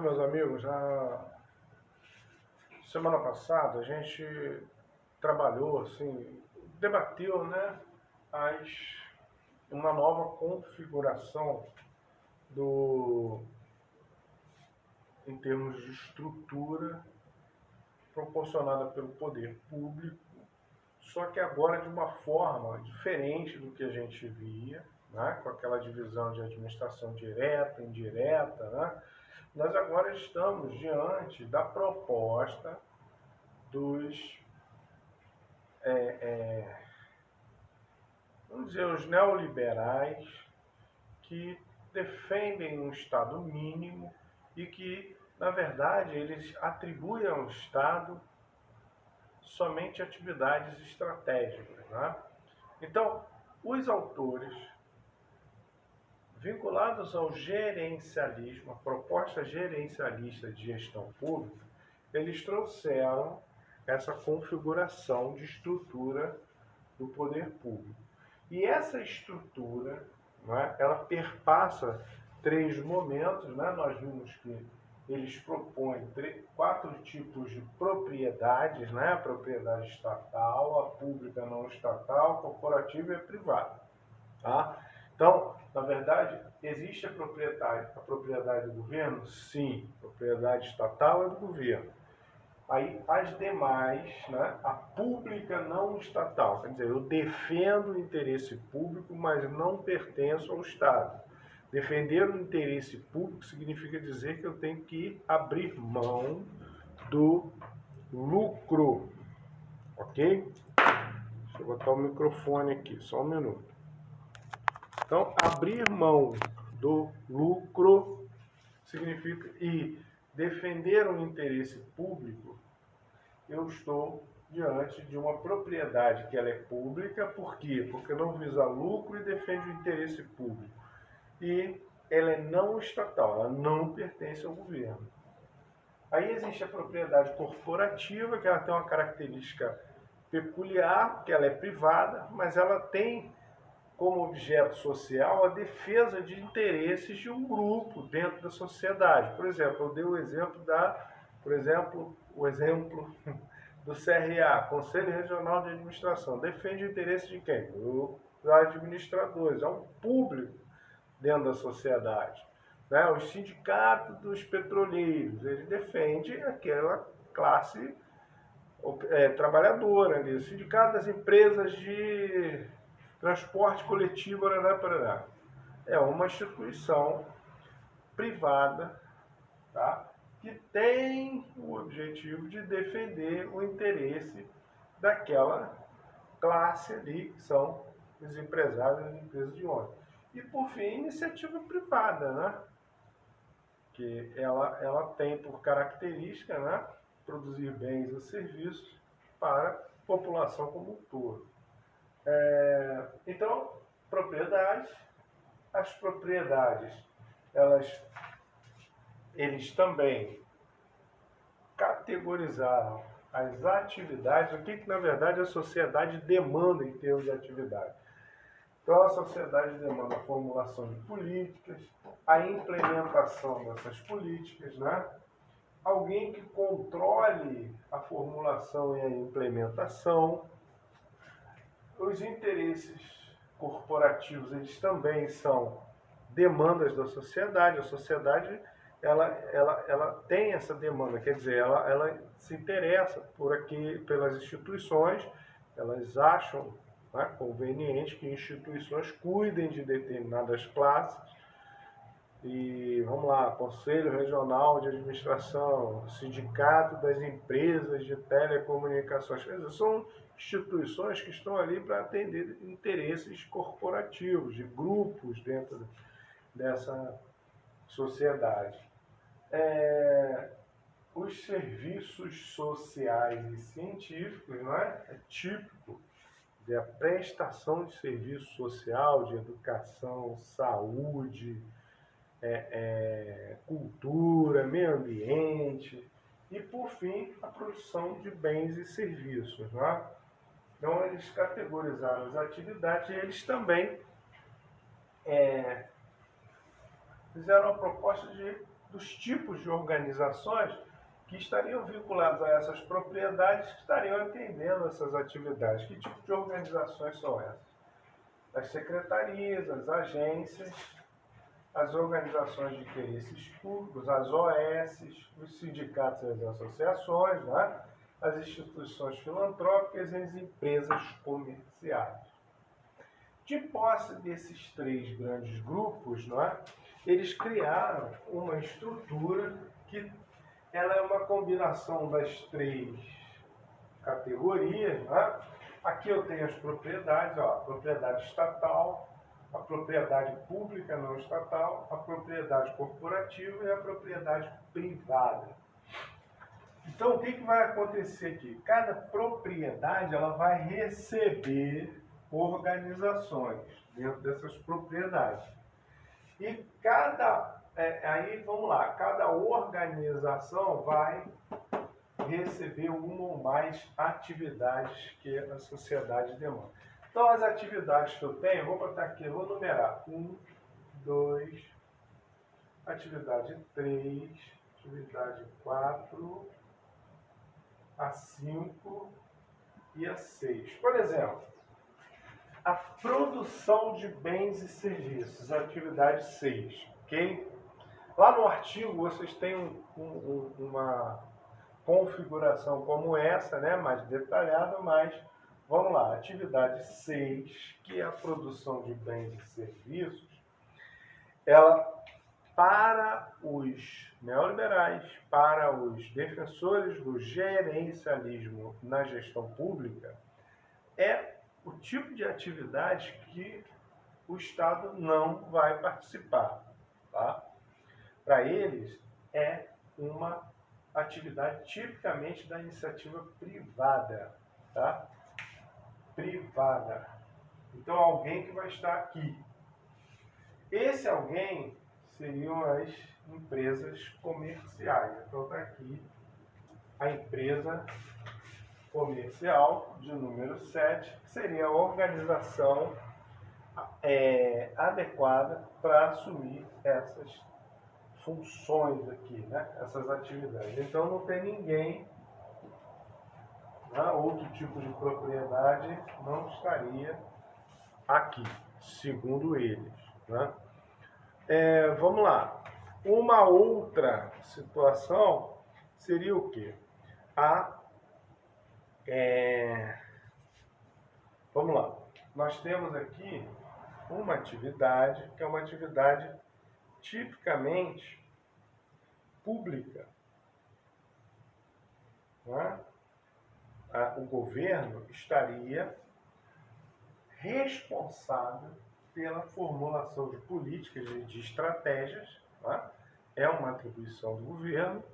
Meus amigos, na semana passada a gente trabalhou, assim, debateu, né, as, uma nova configuração do, em termos de estrutura proporcionada pelo poder público, só que agora de uma forma diferente do que a gente via, né, com aquela divisão de administração direta, indireta, né. Nós agora estamos diante da proposta dos, vamos dizer, os neoliberais que defendem um Estado mínimo e que, na verdade, eles atribuem ao Estado somente atividades estratégicas. Né? Então, os autores vinculados ao gerencialismo, a proposta gerencialista de gestão pública, eles trouxeram essa configuração de estrutura do poder público. E essa estrutura, né, ela perpassa três momentos. Né? Nós vimos que eles propõem quatro tipos de propriedades, né? A propriedade estatal, a pública não estatal, a corporativa e a privada. Tá? Então, na verdade, existe a propriedade do governo? Sim, a propriedade estatal é do governo. Aí as demais, né, a pública não estatal, quer dizer, eu defendo o interesse público, mas não pertenço ao Estado. Defender o interesse público significa dizer que eu tenho que abrir mão do lucro, ok? Deixa eu botar o microfone aqui, só um minuto. Então, abrir mão do lucro significa, e defender um interesse público, eu estou diante de uma propriedade que ela é pública. Por quê? Porque não visa lucro e defende o interesse público. E ela é não estatal, ela não pertence ao governo. Aí existe a propriedade corporativa, que ela tem uma característica peculiar, que ela é privada, mas ela tem como objeto social a defesa de interesses de um grupo dentro da sociedade. Por exemplo, eu dei o exemplo do CRA, Conselho Regional de Administração. Defende o interesse de quem? Dos administradores, é um público dentro da sociedade. Né? O sindicato dos petroleiros, ele defende aquela classe trabalhadora ali. O sindicato das empresas de transporte coletivo, parará, parará. É uma instituição privada, tá? Que tem o objetivo de defender o interesse daquela classe ali, que são os empresários das empresas de ônibus. E, por fim, iniciativa privada, né? Que ela tem por característica, né, produzir bens ou serviços para a população como um todo. Então, propriedades. As propriedades, eles também categorizaram as atividades, o que na verdade a sociedade demanda em termos de atividade. Então a sociedade demanda a formulação de políticas, a implementação dessas políticas, né? Alguém que controle a formulação e a implementação. Os interesses corporativos, eles também são demandas da sociedade. A sociedade ela tem essa demanda, quer dizer, ela se interessa pelas instituições, elas acham, né, conveniente que instituições cuidem de determinadas classes. E vamos lá, Conselho Regional de Administração, Sindicato das Empresas de Telecomunicações, são instituições que estão ali para atender interesses corporativos, de grupos dentro dessa sociedade. Os serviços sociais e científicos, não é? É típico da prestação de serviço social, de educação, saúde, cultura, meio ambiente e, por fim, a produção de bens e serviços. Né? Então, eles categorizaram as atividades e eles também fizeram a proposta de dos tipos de organizações que estariam vinculadas a essas propriedades, que estariam atendendo essas atividades. Que tipo de organizações são essas? As secretarias, as agências, as organizações de interesses públicos, as OS, os sindicatos e as associações, né? As instituições filantrópicas e as empresas comerciais. De posse desses três grandes grupos, né, eles criaram uma estrutura que ela é uma combinação das três categorias. Né? Aqui eu tenho as propriedades, ó, a propriedade estatal, a propriedade pública não estatal, a propriedade corporativa e a propriedade privada. Então, o que vai acontecer aqui? Cada propriedade ela vai receber organizações dentro dessas propriedades. E aí vamos lá, cada organização vai receber uma ou mais atividades que a sociedade demanda. Então, as atividades que eu tenho, vou botar aqui, eu vou numerar. 1, 2, atividade 3, atividade 4, a 5 e a 6. Por exemplo, a produção de bens e serviços, atividade 6, ok? Lá no artigo vocês têm uma configuração como essa, né, mais detalhada, mas vamos lá, atividade 6, que é a produção de bens e serviços, ela, para os neoliberais, para os defensores do gerencialismo na gestão pública, é o tipo de atividade que o Estado não vai participar. Tá? Para eles, é uma atividade tipicamente da iniciativa privada. Tá? Privada. Então, alguém que vai estar aqui. Esse alguém seriam as empresas comerciais. Então, está aqui a empresa comercial de número 7, que seria a organização adequada para assumir essas funções aqui, né? Essas atividades. Então, não tem ninguém, né? Outro tipo de propriedade não estaria aqui, segundo eles. Né? Vamos lá. Uma outra situação seria o quê? Vamos lá. Nós temos aqui uma atividade que é uma atividade tipicamente pública. Né? O governo estaria responsável pela formulação de políticas e de estratégias. Tá? É uma atribuição do governo.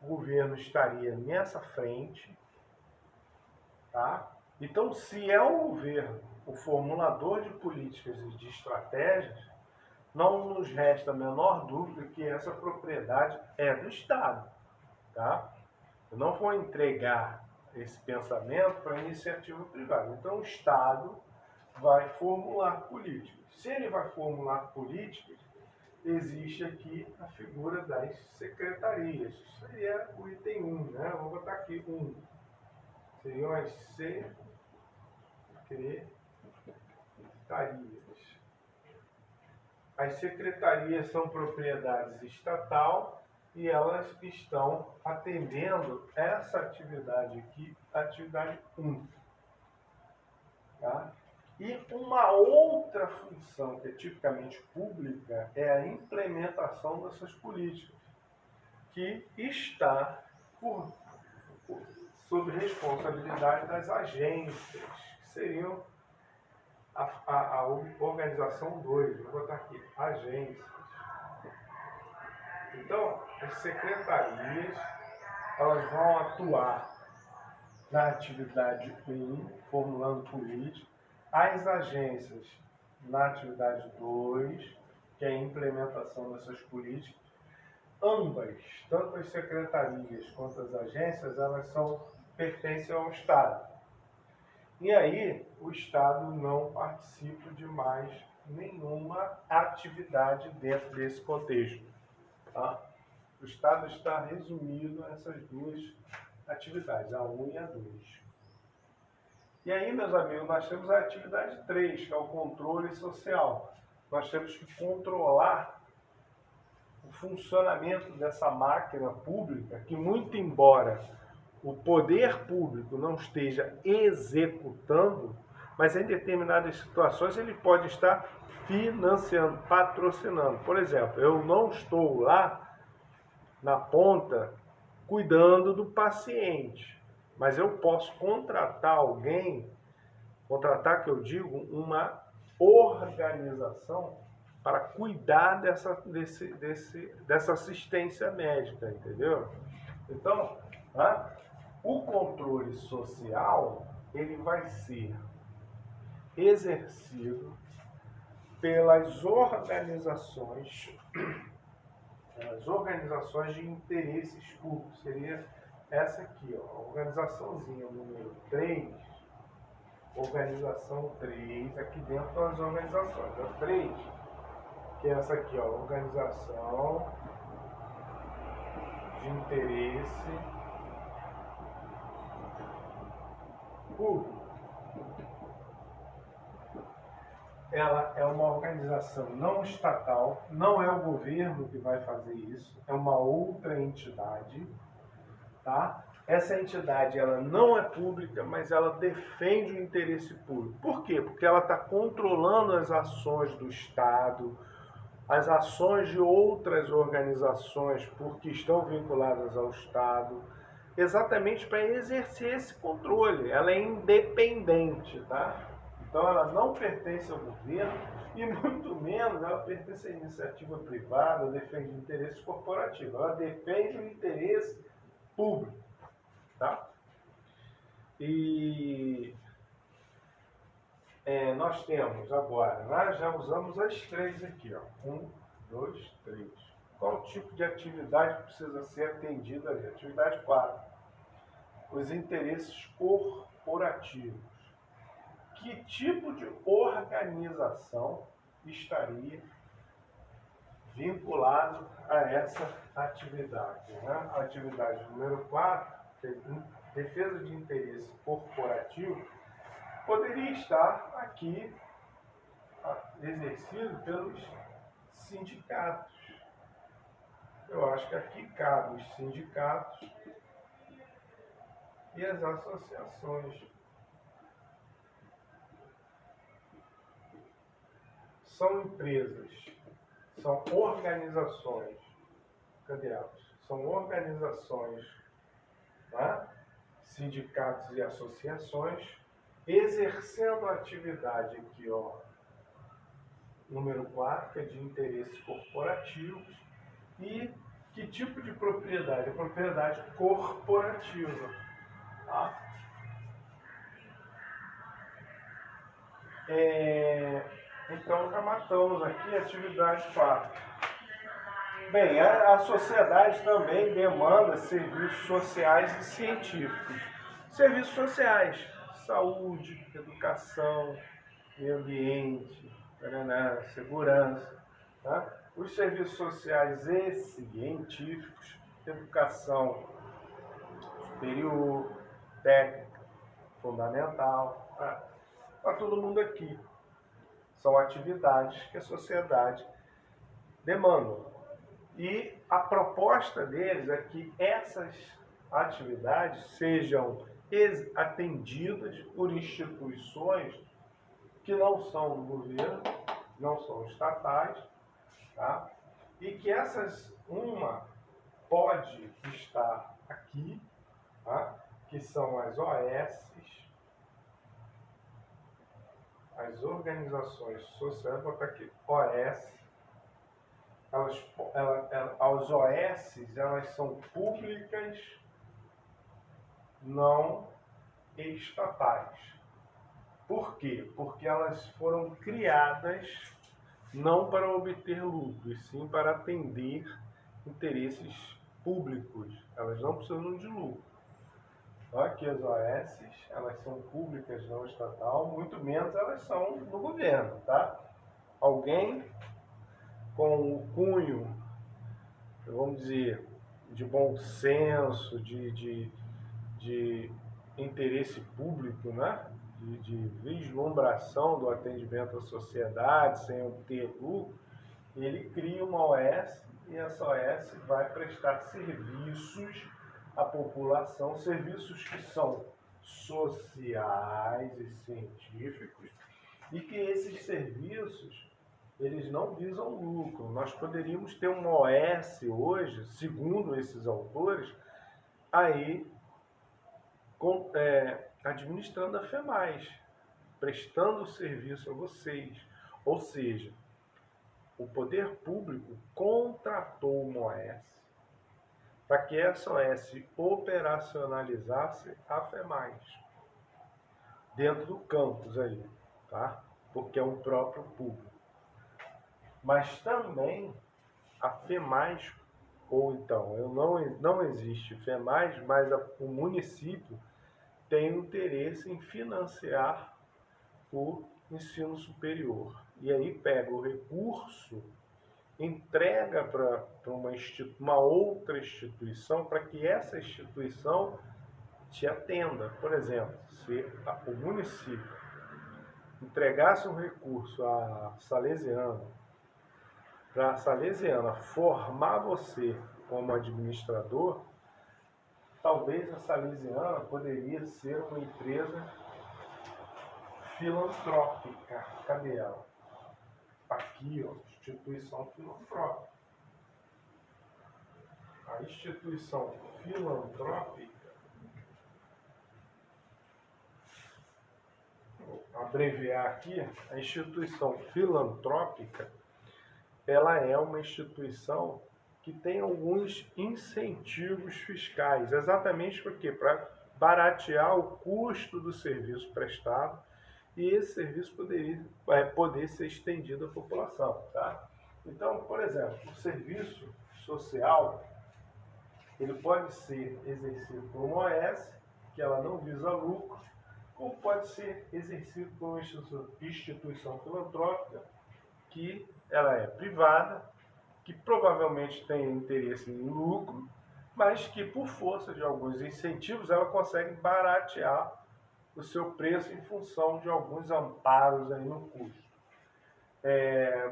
O governo estaria nessa frente. Tá? Então, se é o governo o formulador de políticas e de estratégias, não nos resta a menor dúvida que essa propriedade é do Estado. Tá? Eu não vou entregar esse pensamento para a iniciativa privada. Então, o Estado vai formular políticas. Se ele vai formular políticas, existe aqui a figura das secretarias. Isso seria o item 1, né? Vou botar aqui 1. Seriam as secretarias. As secretarias são propriedades estatal e elas estão atendendo essa atividade aqui, atividade 1. Tá? E uma outra função que é tipicamente pública é a implementação dessas políticas, que está sob responsabilidade das agências, que seriam a organização 2, vou botar aqui, agências. Então, as secretarias, elas vão atuar na atividade 1, formulando política, as agências na atividade 2, que é a implementação dessas políticas. Ambas, tanto as secretarias quanto as agências, elas pertencem ao Estado. E aí, o Estado não participa de mais nenhuma atividade dentro desse contexto. Tá? O Estado está resumido a essas duas atividades, a 1 e a 2. E aí, meus amigos, nós temos a atividade 3, que é o controle social. Nós temos que controlar o funcionamento dessa máquina pública, que muito embora o poder público não esteja executando, mas em determinadas situações ele pode estar financiando, patrocinando. Por exemplo, eu não estou lá na ponta cuidando do paciente, mas eu posso contratar alguém, contratar, que eu digo, uma organização para cuidar dessa assistência médica, entendeu? Então, o controle social ele vai ser exercido pelas organizações de interesses públicos. Seria essa aqui, ó, a organizaçãozinha número 3, organização 3, aqui dentro das organizações, a 3, que é essa aqui, ó, organização de interesse público. Ela é uma organização não estatal, não é o governo que vai fazer isso, é uma outra entidade, tá? Essa entidade ela não é pública, mas ela defende o interesse público. Por quê? Porque ela está controlando as ações do Estado, as ações de outras organizações porque estão vinculadas ao Estado, exatamente para exercer esse controle. Ela é independente, tá? Então ela não pertence ao governo e muito menos ela pertence à iniciativa privada, defende interesses corporativos. Ela defende o interesse público, tá? E nós temos agora, nós já usamos as 3 aqui, ó. 1, 2, 3. Qual o tipo de atividade que precisa ser atendida ali? Atividade 4. Os interesses corporativos. Que tipo de organização estaria vinculado a essa atividade? Né? A atividade número 4, defesa de interesse corporativo, poderia estar aqui exercido pelos sindicatos. Eu acho que aqui cabe os sindicatos e as associações. São empresas, são organizações, cadê elas? São organizações, né? Sindicatos e associações, exercendo a atividade aqui, ó, número 4, que é de interesses corporativos. E que tipo de propriedade? A propriedade corporativa. Tá? Então já matamos aqui a atividade 4. Bem, a sociedade também demanda serviços sociais e científicos. Serviços sociais, saúde, educação, meio ambiente, segurança. Tá? Os serviços sociais e científicos, educação superior, técnica, fundamental, para todo mundo aqui. São atividades que a sociedade demanda. E a proposta deles é que essas atividades sejam atendidas por instituições que não são do governo, não são estatais, tá? E que uma pode estar aqui, tá? Que são as OS, as organizações sociais, vou botar aqui, OS. As OS, elas são públicas, não estatais. Por quê? Porque elas foram criadas não para obter lucro, e sim para atender interesses públicos. Elas não precisam de lucro. Aqui as OS, elas são públicas, não estatal, muito menos elas são do governo, tá? Alguém com o cunho vamos dizer, de bom senso, de interesse público, né? De vislumbração do atendimento à sociedade sem obter lucro, ele cria uma OS e essa OS vai prestar serviços à população, serviços que são sociais e científicos, e que esses serviços eles não visam lucro. Nós poderíamos ter uma OS hoje, segundo esses autores, aí administrando a FEMAIS, prestando serviço a vocês. Ou seja, o poder público contratou uma OS para que essa OS operacionalizasse a FEMAIS dentro do campus aí, tá? Porque é um próprio público. Mas também a FEMAIS, ou então, não existe FEMAIS, mas o município tem interesse em financiar o ensino superior. E aí pega o recurso, entrega para uma outra instituição, para que essa instituição te atenda. Por exemplo, se o município entregasse um recurso à Salesiana, para a Salesiana formar você como administrador, talvez a Salesiana poderia ser uma empresa filantrópica. Cadê ela? Aqui, ó, instituição filantrópica. A instituição filantrópica, vou abreviar aqui, a instituição filantrópica, ela é uma instituição que tem alguns incentivos fiscais, exatamente por quê? Para baratear o custo do serviço prestado e esse serviço poder ser estendido à população, tá? Então, por exemplo, o serviço social, ele pode ser exercido por uma OS, que ela não visa lucro, como pode ser exercido por uma instituição filantrópica, que ela é privada, que provavelmente tem interesse em lucro, mas que por força de alguns incentivos ela consegue baratear o seu preço em função de alguns amparos aí no custo.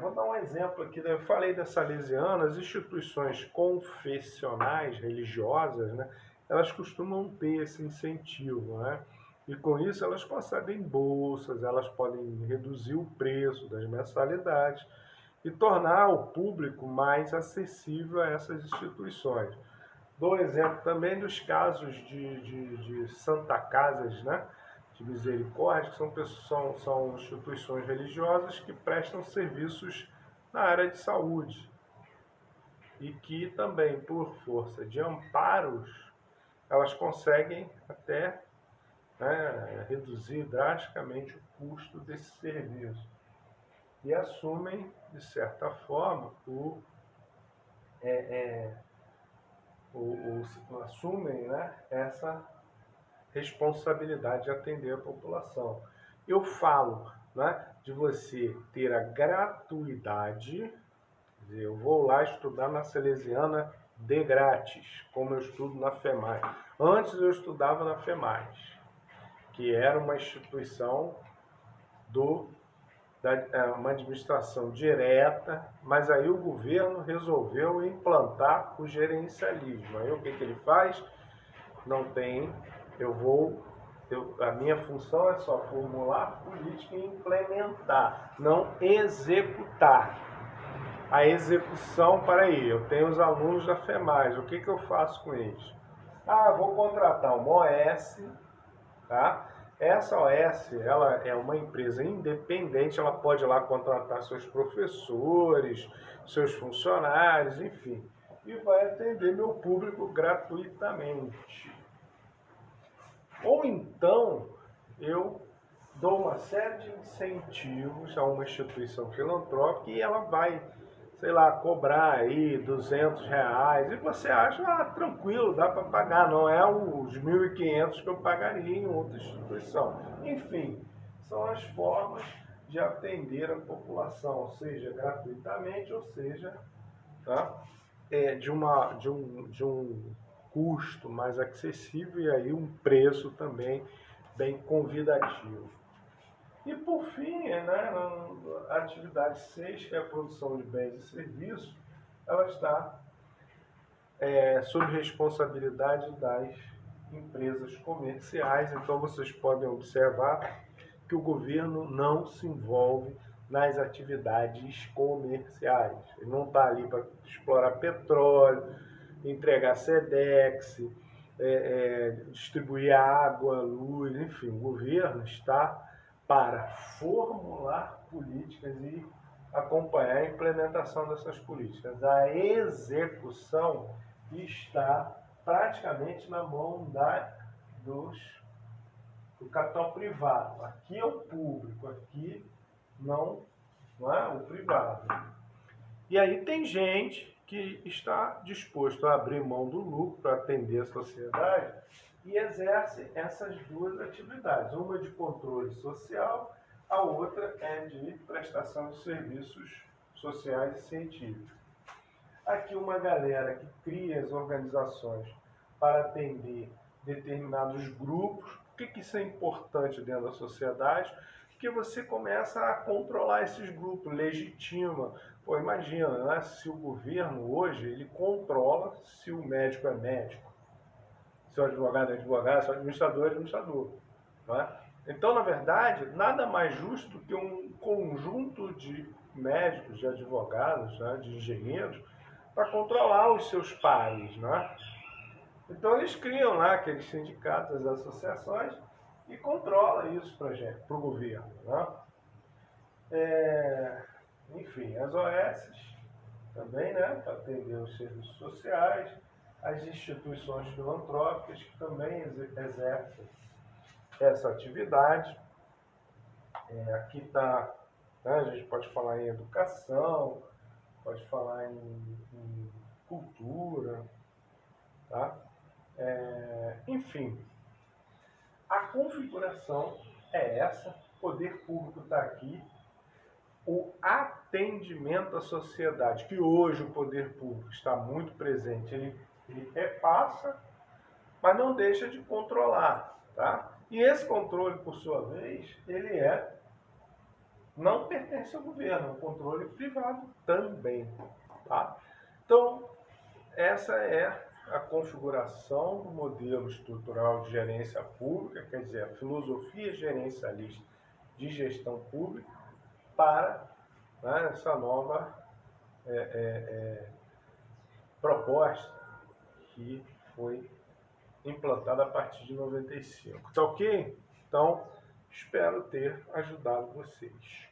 Vou dar um exemplo aqui, eu falei da Salesiana, as instituições confessionais, religiosas, né, elas costumam ter esse incentivo, né? E com isso elas concedem bolsas, elas podem reduzir o preço das mensalidades e tornar o público mais acessível a essas instituições. Dou exemplo também dos casos de Santa Casas, né, de Misericórdia, que são instituições religiosas que prestam serviços na área de saúde e que também, por força de amparos, elas conseguem até, né, reduzir drasticamente o custo desse serviço e assumem, de certa forma, assumem, né, essa responsabilidade de atender a população. Eu falo, né, de você ter a gratuidade, quer dizer, eu vou lá estudar na Salesiana de grátis, como eu estudo na FEMAIS. Antes eu estudava na FEMAIS, que era uma instituição uma administração direta, mas aí o governo resolveu implantar o gerencialismo. Aí o que ele faz? Não tem, a minha função é só formular política e implementar, não executar. A execução, para aí, eu tenho os alunos da FEMAIS, o que eu faço com eles? Vou contratar uma OS, tá? Essa OS, ela é uma empresa independente, ela pode ir lá contratar seus professores, seus funcionários, enfim, e vai atender meu público gratuitamente. Ou então, eu dou uma série de incentivos a uma instituição filantrópica e ela vai, sei lá, cobrar aí R$ 200 e você acha, tranquilo, dá para pagar, não é os 1.500 que eu pagaria em outra instituição. Enfim, são as formas de atender a população, seja gratuitamente ou seja, tá, de um custo mais acessível e aí um preço também bem convidativo. E por fim, né, a atividade 6, que é a produção de bens e serviços, ela está sob responsabilidade das empresas comerciais. Então vocês podem observar que o governo não se envolve nas atividades comerciais. Ele não está ali para explorar petróleo, entregar SEDEX, distribuir água, luz, enfim. O governo está para formular políticas e acompanhar a implementação dessas políticas. A execução está praticamente na mão do capital privado. Aqui é o público, aqui não é o privado. E aí tem gente que está disposto a abrir mão do lucro para atender a sociedade e exerce essas duas atividades. Uma de controle social, a outra é de prestação de serviços sociais e científicos. Aqui uma galera que cria as organizações para atender determinados grupos. Por que isso é importante dentro da sociedade? Porque você começa a controlar esses grupos, legitima. Pô, imagina, né? Se o governo hoje ele controla se o médico é médico, se o advogado é advogado, se o administrador é administrador. Não é? Então, na verdade, nada mais justo que um conjunto de médicos, de advogados, né, de engenheiros, para controlar os seus pares. Né? Então, eles criam lá aqueles sindicatos, as associações, e controlam isso para o governo. Né? Enfim, as OS também, né, para atender os serviços sociais, as instituições filantrópicas que também exercem essa atividade. Aqui está, né, a gente pode falar em educação, pode falar em cultura, tá? Enfim, a configuração é essa, o poder público está aqui, o atendimento à sociedade, que hoje o poder público está muito presente, ele repassa, mas não deixa de controlar, tá? E esse controle, por sua vez, ele não pertence ao governo, é um controle privado também, tá? Então, essa é a configuração do modelo estrutural de gerência pública, quer dizer, a filosofia gerencialista de gestão pública para, né, essa nova proposta que foi implantada a partir de 95. Tá ok? Então, espero ter ajudado vocês.